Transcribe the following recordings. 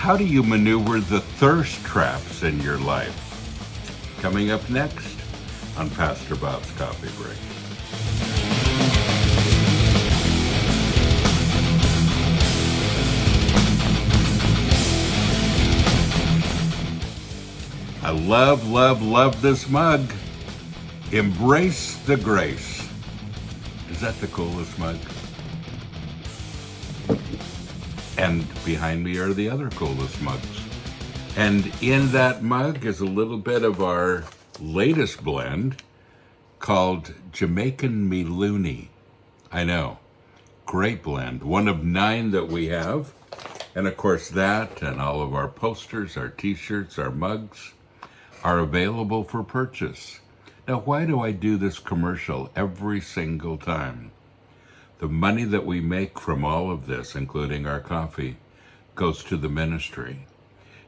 how do you maneuver the thirst traps in your life? Coming up next on Pastor Bob's Coffee Break. I love this mug. Embrace the grace. Is that the coolest mug? And behind me are the other coolest mugs. And in that mug is a little bit of our latest blend called Jamaican Me Looney. I know, great blend. One of 9 that we have. And of course that and all of our posters, our t-shirts, our mugs are available for purchase. Now, why do I do this commercial every single time? The money that we make from all of this, including our coffee, goes to the ministry.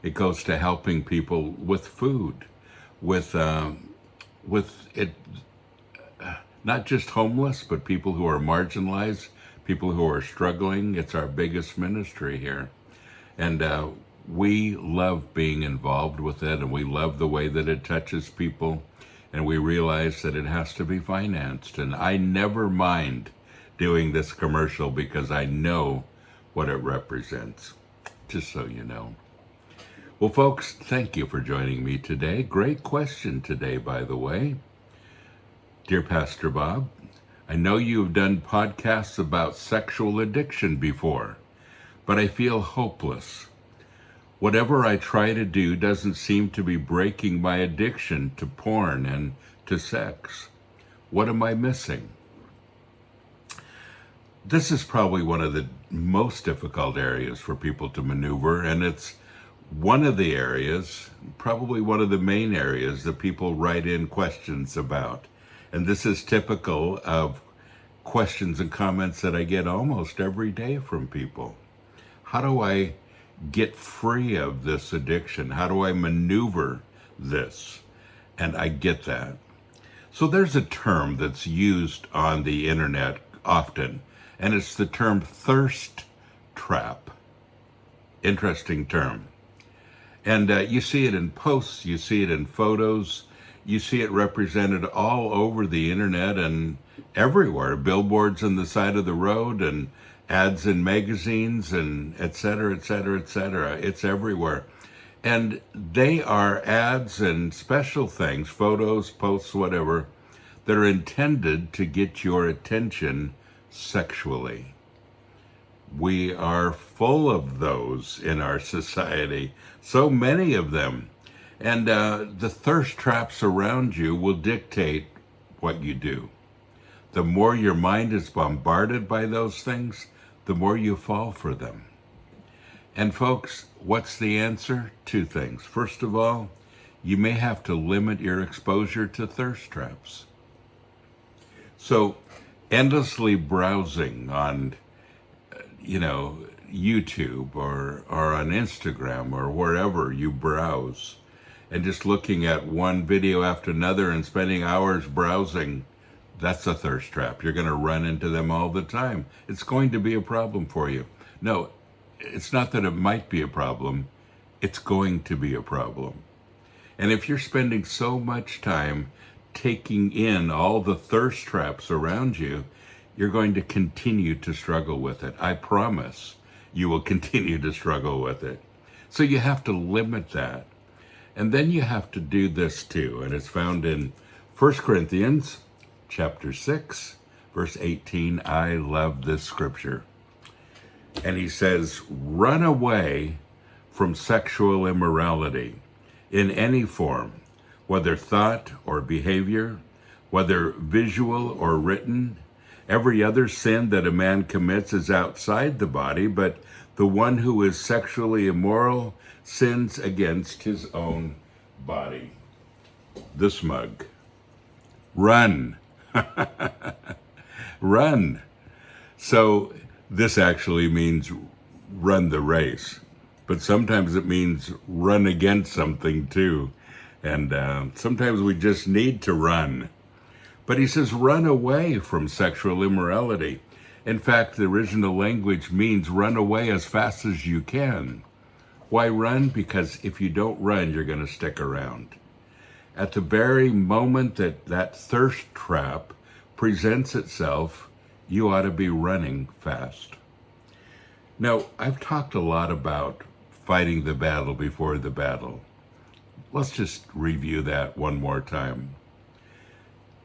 It goes to helping people with food, with it, not just homeless, but people who are marginalized, people who are struggling. It's our biggest ministry here. And we love being involved with it, and we love the way that it touches people, and we realize that it has to be financed. And I never mind doing this commercial because I know what it represents, just so you know. Well, folks, thank you for joining me today. Great question today, by the way. Dear Pastor Bob, I know you've done podcasts about sexual addiction before, but I feel hopeless. Whatever I try to do doesn't seem to be breaking my addiction to porn and to sex. What am I missing? This is probably one of the most difficult areas for people to maneuver, and it's one of the areas, probably one of the main areas that people write in questions about. And this is typical of questions and comments that I get almost every day from people. How do I get free of this addiction? How do I maneuver this? And I get that. So there's a term that's used on the internet often, and it's the term thirst trap. Interesting term. And you see it in posts, you see it in photos, you see it represented all over the internet and everywhere. Billboards on the side of the road and ads in magazines and et cetera, et cetera, et cetera. It's everywhere. And they are ads and special things, photos, posts, whatever, that are intended to get your attention sexually. We are full of those in our society, so many of them. And the thirst traps around you will dictate what you do. The more your mind is bombarded by those things, the more you fall for them. And folks, what's the answer? 2 things. First of all, you may have to limit your exposure to thirst traps. So endlessly browsing on, YouTube or on Instagram or wherever you browse, and just looking at one video after another and spending hours browsing, that's a thirst trap. You're going to run into them all the time. It's going to be a problem for you. No, it's not that it might be a problem. It's going to be a problem. And if you're spending so much time taking in all the thirst traps around you, you're going to continue to struggle with it. I promise you will continue to struggle with it. So you have to limit that. And then you have to do this too. And it's found in 1 Corinthians chapter 6, verse 18. I love this scripture. And he says, run away from sexual immorality in any form, whether thought or behavior, whether visual or written. Every other sin that a man commits is outside the body, but the one who is sexually immoral sins against his own body. This mug. Run. Run. So this actually means run the race, but sometimes it means run against something too. And sometimes we just need to run. But he says, run away from sexual immorality. In fact, the original language means run away as fast as you can. Why run? Because if you don't run, you're going to stick around. At the very moment that that thirst trap presents itself, you ought to be running fast. Now, I've talked a lot about fighting the battle before the battle. Let's just review that one more time.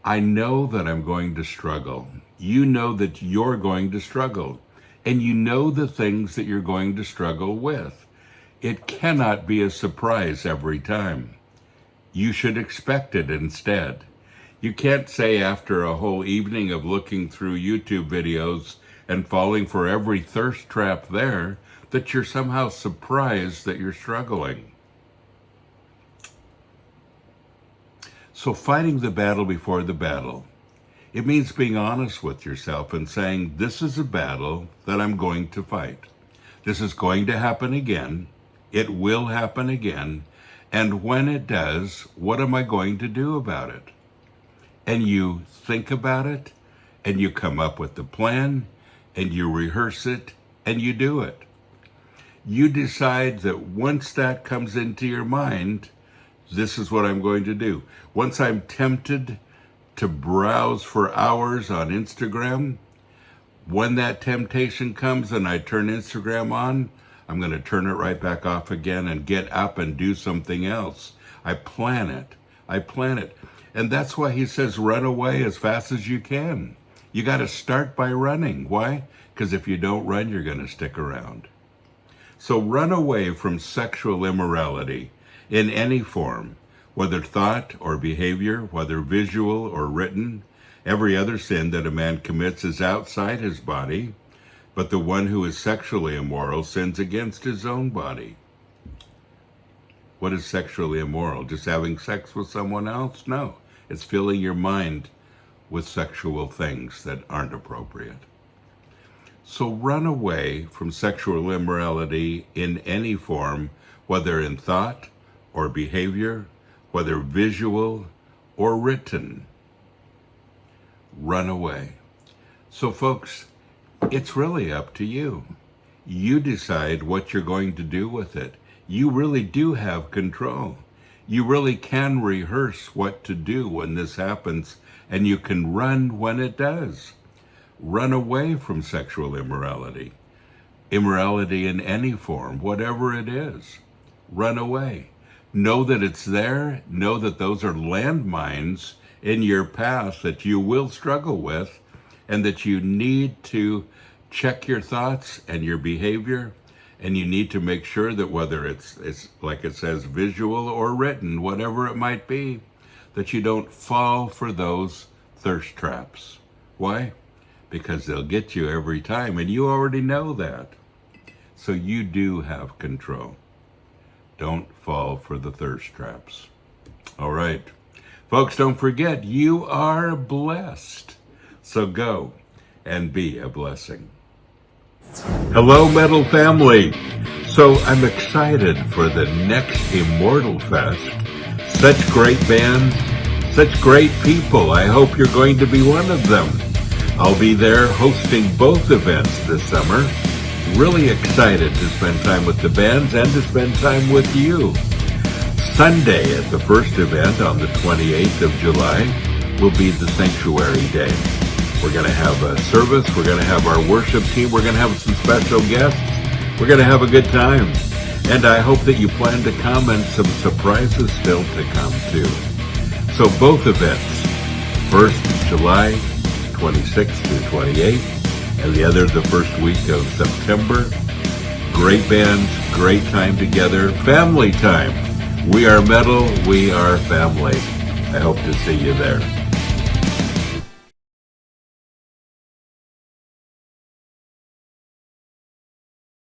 I know that I'm going to struggle. You know that you're going to struggle. And you know the things that you're going to struggle with. It cannot be a surprise every time. You should expect it instead. You can't say after a whole evening of looking through YouTube videos and falling for every thirst trap there that you're somehow surprised that you're struggling. So fighting the battle before the battle, it means being honest with yourself and saying, this is a battle that I'm going to fight. This is going to happen again. It will happen again. And when it does, what am I going to do about it? And you think about it, and you come up with the plan, and you rehearse it, and you do it. You decide that once that comes into your mind, this is what I'm going to do. Once I'm tempted to browse for hours on Instagram, when that temptation comes and I turn Instagram on, I'm going to turn it right back off again and get up and do something else. I plan it. And that's why he says run away as fast as you can. You got to start by running. Why? Because if you don't run, you're going to stick around. So run away from sexual immorality in any form, whether thought or behavior, whether visual or written. Every other sin that a man commits is outside his body, but the one who is sexually immoral sins against his own body. What is sexually immoral? Just having sex with someone else? No, it's filling your mind with sexual things that aren't appropriate. So run away from sexual immorality in any form, whether in thought or behavior, whether visual or written. Run away. So folks, it's really up to you. You decide what you're going to do with it. You really do have control. You really can rehearse what to do when this happens, and you can run when it does. Run away from sexual immorality. Immorality in any form, whatever it is. Run away. Know that it's there. Know that those are landmines in your path that you will struggle with, and that you need to check your thoughts and your behavior, and you need to make sure that whether it's like it says, visual or written, whatever it might be, that you don't fall for those thirst traps. Why? Because they'll get you every time, and you already know that. So you do have control. Don't fall for the thirst traps. All right. Folks, don't forget, you are blessed. So go and be a blessing. Hello, Metal family. So I'm excited for the next Immortal Fest. Such great bands, such great people. I hope you're going to be one of them. I'll be there hosting both events this summer. Really excited to spend time with the bands and to spend time with you. Sunday at the first event on the 28th of July will be the Sanctuary Day. We're going to have a service. We're going to have our worship team. We're going to have some special guests. We're going to have a good time. And I hope that you plan to come, and some surprises still to come too. So both events, 1st July, 26th through 28th, and the other the first week of September. Great bands, great time together, family time. We are metal, we are family. I hope to see you there.